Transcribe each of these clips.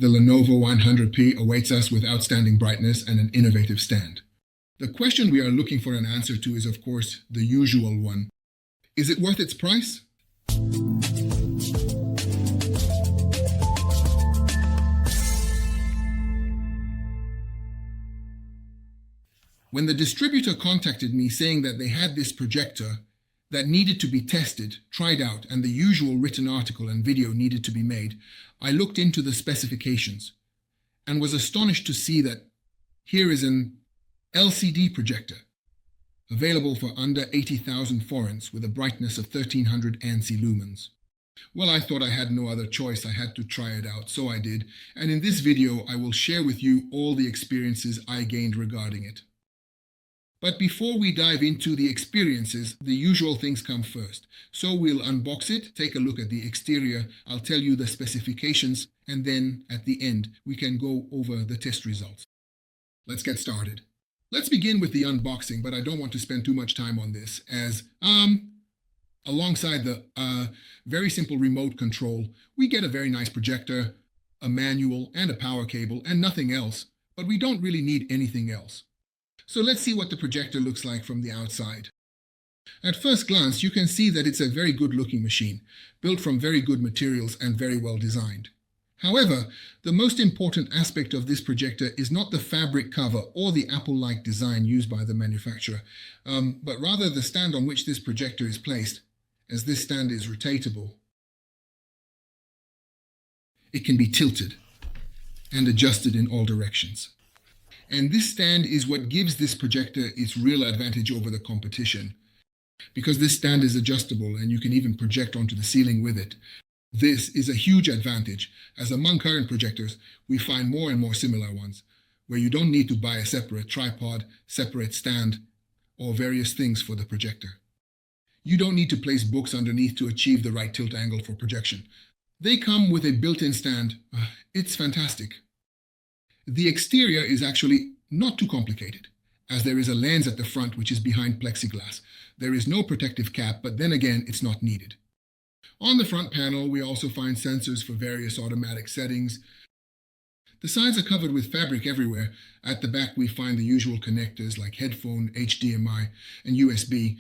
The Lenovo 100P awaits us with outstanding brightness and an innovative stand. The question we are looking for an answer to is, of course, the usual one. Is it worth its price? When the distributor contacted me saying that they had this projector that needed to be tested, tried out, and the usual written article and video needed to be made, I looked into the specifications and was astonished to see that here is an LCD projector available for under 80,000 forints with a brightness of 1300 ANSI lumens. Well, I thought I had no other choice. I had to try it out, so I did. And in this video, I will share with you all the experiences I gained regarding it. But before we dive into the experiences, the usual things come first. So we'll unbox it, take a look at the exterior, I'll tell you the specifications, and then at the end, we can go over the test results. Let's get started. Let's begin with the unboxing, but I don't want to spend too much time on this, as alongside the very simple remote control, we get a very nice projector, a manual, and a power cable, and nothing else, but we don't really need anything else. So let's see what the projector looks like from the outside. At first glance, you can see that it's a very good-looking machine, built from very good materials and very well designed. However, the most important aspect of this projector is not the fabric cover or the Apple-like design used by the manufacturer, but rather the stand on which this projector is placed, as this stand is rotatable. It can be tilted and adjusted in all directions. And this stand is what gives this projector its real advantage over the competition. Because this stand is adjustable and you can even project onto the ceiling with it. This is a huge advantage, as among current projectors, we find more and more similar ones, where you don't need to buy a separate tripod, separate stand, or various things for the projector. You don't need to place books underneath to achieve the right tilt angle for projection. They come with a built-in stand. It's fantastic. The exterior is actually not too complicated, as there is a lens at the front which is behind plexiglass. There is no protective cap, but then again, it's not needed. On the front panel, we also find sensors for various automatic settings. The sides are covered with fabric everywhere. At the back, we find the usual connectors like headphone, HDMI, and USB,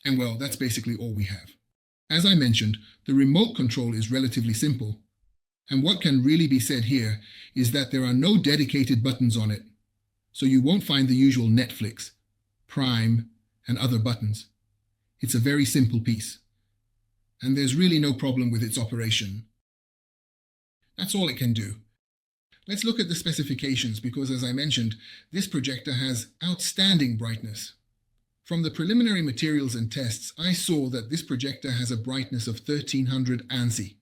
and well, that's basically all we have. As I mentioned, the remote control is relatively simple. And what can really be said here is that there are no dedicated buttons on it, so you won't find the usual Netflix, Prime, and other buttons. It's a very simple piece, and there's really no problem with its operation. That's all it can do. Let's look at the specifications because, as I mentioned, this projector has outstanding brightness. From the preliminary materials and tests, I saw that this projector has a brightness of 1300 ANSI.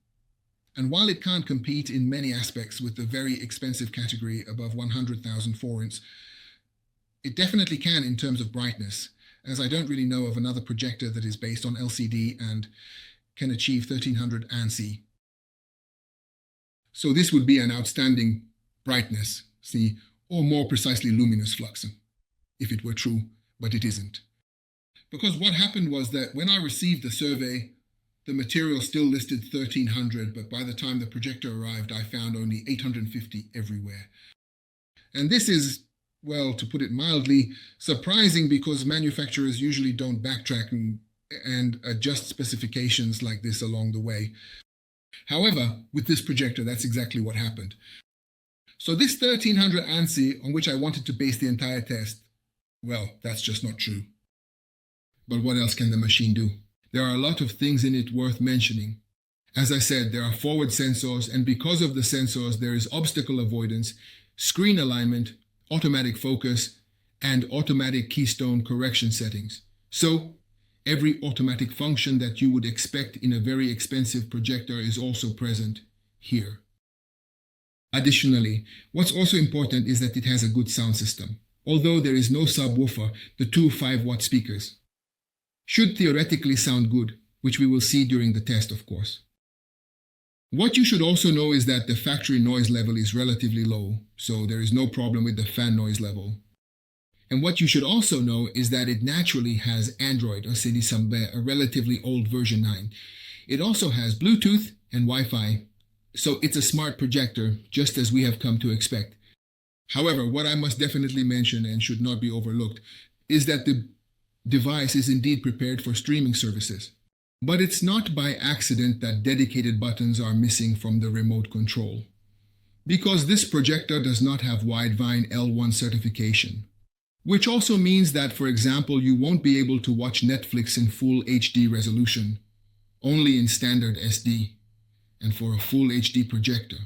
And while it can't compete in many aspects with the very expensive category above 100,000 forints, it definitely can in terms of brightness, as I don't really know of another projector that is based on LCD and can achieve 1300 ANSI. So this would be an outstanding brightness, see, or more precisely luminous flux, if it were true, but it isn't. Because what happened was that when I received the survey, the material still listed 1300, but by the time the projector arrived, I found only 850 everywhere. And this is, well, to put it mildly, surprising because manufacturers usually don't backtrack and adjust specifications like this along the way. However, with this projector, that's exactly what happened. So this 1300 ANSI on which I wanted to base the entire test, well, that's just not true. But what else can the machine do? There are a lot of things in it worth mentioning. As I said, there are forward sensors, and because of the sensors, there is obstacle avoidance, screen alignment, automatic focus, and automatic keystone correction settings. So, every automatic function that you would expect in a very expensive projector is also present here. Additionally, what's also important is that it has a good sound system. Although there is no subwoofer, the two 5-watt speakers should theoretically sound good, which we will see during the test, of course. What you should also know is that the factory noise level is relatively low, so there is no problem with the fan noise level. And what you should also know is that it naturally has Android, or a relatively old version 9. It also has Bluetooth and Wi-Fi, So it's a smart projector, just as we have come to expect. However, what I must definitely mention and should not be overlooked is that the device is indeed prepared for streaming services. But it's not by accident that dedicated buttons are missing from the remote control. Because this projector does not have Widevine L3 certification. Which also means that, for example, you won't be able to watch Netflix in full HD resolution, only in standard SD. And for a full HD projector,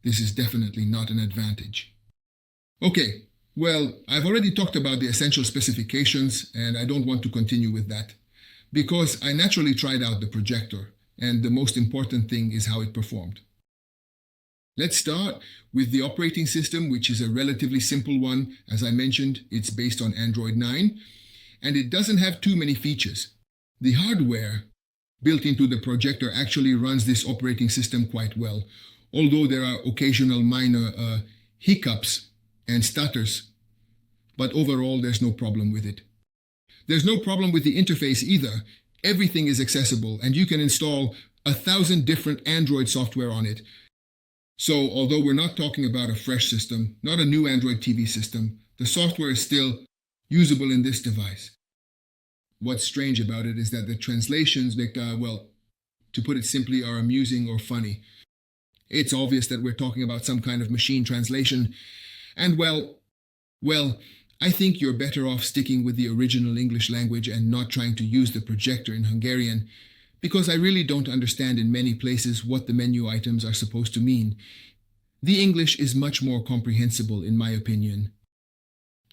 this is definitely not an advantage. Okay, well, I've already talked about the essential specifications, and I don't want to continue with that, because I naturally tried out the projector, and the most important thing is how it performed. Let's start with the operating system, which is a relatively simple one. As I mentioned, it's based on Android 9, and it doesn't have too many features. The hardware built into the projector actually runs this operating system quite well, although there are occasional minor hiccups and stutters, but overall there's no problem with it. There's no problem with the interface either. Everything is accessible, and you can install 1,000 different Android software on it. So although we're not talking about a fresh system, not a new Android TV system, the software is still usable in this device. What's strange about it is that the translations, well, to put it simply, are amusing or funny. It's obvious that we're talking about some kind of machine translation, and well, I think you're better off sticking with the original English language and not trying to use the projector in Hungarian, because I really don't understand in many places what the menu items are supposed to mean. The English is much more comprehensible, in my opinion.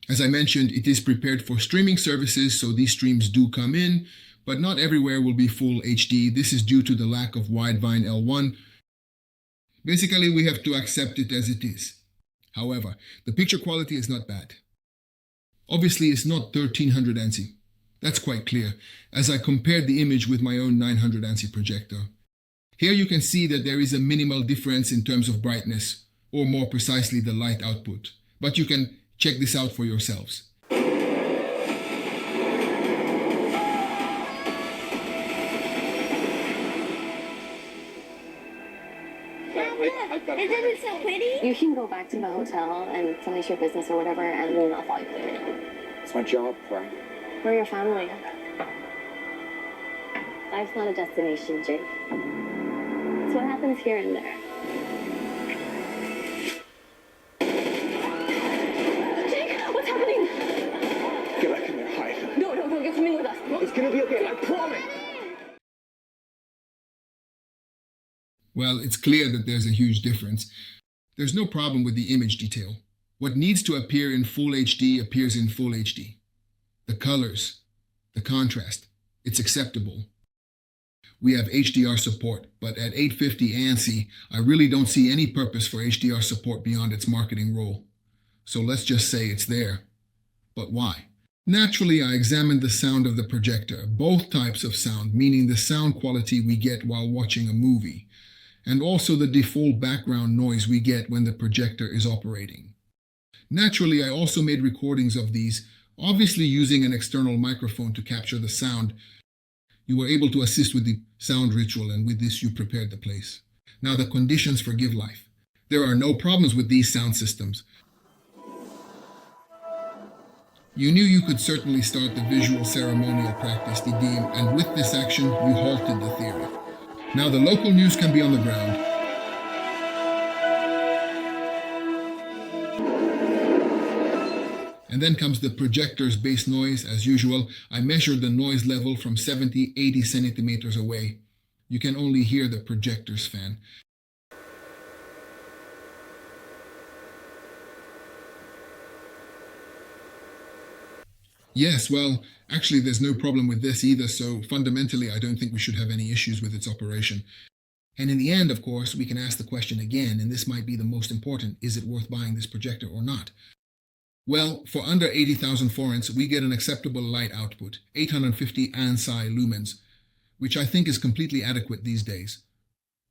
As I mentioned, it is prepared for streaming services, so these streams do come in, but not everywhere will be full HD. This is due to the lack of Widevine L3. Basically, we have to accept it as it is. However, the picture quality is not bad. Obviously, it's not 1300 ANSI. That's quite clear, as I compared the image with my own 900 ANSI projector. Here you can see that there is a minimal difference in terms of brightness, or more precisely the light output. But you can check this out for yourselves. Isn't it so pretty? You can go back to the hotel and finish your business or whatever, and then I'll follow you later. It's my job, Frank. We're your family. Life's not a destination, Jake. It's what happens here and there. Jake, what's happening? Get back in there, hide. No, you're coming with us. It's gonna be okay, I promise. Well, it's clear that there's a huge difference. There's no problem with the image detail. What needs to appear in full HD appears in full HD. The colors, the contrast, it's acceptable. We have HDR support, but at 850 ANSI, I really don't see any purpose for HDR support beyond its marketing role. So let's just say it's there. But why? Naturally, I examined the sound of the projector, both types of sound, meaning the sound quality we get while watching a movie, and also the default background noise we get when the projector is operating. Naturally, I also made recordings of these, obviously using an external microphone to capture the sound. You were able to assist with the sound ritual, and with this you prepared the place. Now the conditions for Give Life. There are no problems with these sound systems. You knew you could certainly start the visual ceremonial practice, Didim, and with this action you halted the theory. Now the local news can be on the ground. And then comes the projector's bass noise. As usual, I measured the noise level from 70-80 centimeters away. You can only hear the projector's fan. Yes, well, actually there's no problem with this either, so fundamentally I don't think we should have any issues with its operation. And in the end, of course, we can ask the question again, and this might be the most important: is it worth buying this projector or not? Well, for under 80,000 forints, we get an acceptable light output, 850 ANSI lumens, which I think is completely adequate these days.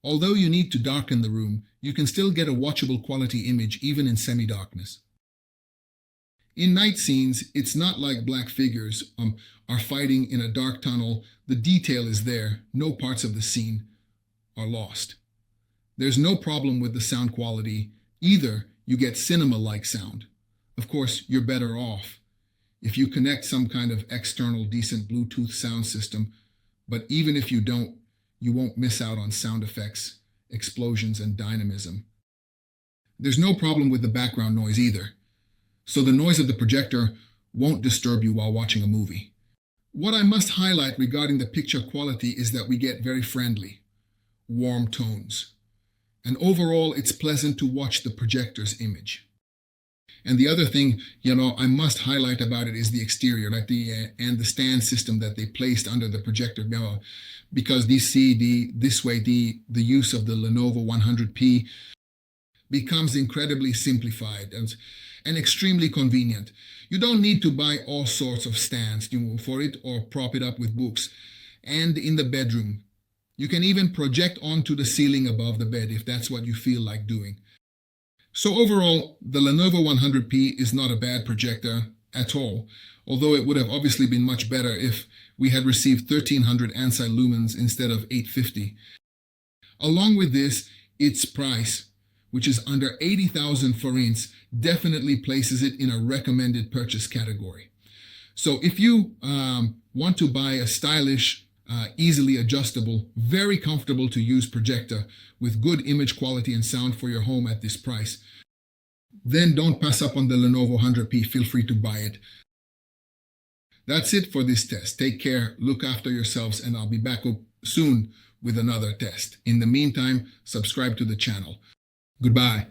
Although you need to darken the room, you can still get a watchable quality image even in semi-darkness. In night scenes, it's not like black figures are fighting in a dark tunnel. The detail is there. No parts of the scene are lost. There's no problem with the sound quality either. You get cinema-like sound. Of course, you're better off if you connect some kind of external decent Bluetooth sound system, but even if you don't, you won't miss out on sound effects, explosions, and dynamism. There's no problem with the background noise either, so the noise of the projector won't disturb you while watching a movie. What I must highlight regarding the picture quality is that we get very friendly, warm tones, and overall it's pleasant to watch the projector's image. And the other thing, I must highlight about it is the exterior, like and the stand system that they placed under the projector, because this way the use of the Lenovo 100P becomes incredibly simplified and extremely convenient. You don't need to buy all sorts of stands for it or prop it up with books. And in the bedroom, you can even project onto the ceiling above the bed if that's what you feel like doing. So overall, the Lenovo 100P is not a bad projector at all, although it would have obviously been much better if we had received 1300 ANSI lumens instead of 850. Along with this, its price, which is under 80,000 forints, definitely places it in a recommended purchase category. So if you want to buy a stylish, easily adjustable, very comfortable to use projector with good image quality and sound for your home at this price, then don't pass up on the Lenovo 100P. Feel free to buy it. That's it for this test. Take care, look after yourselves, and I'll be back soon with another test. In the meantime, subscribe to the channel. Goodbye.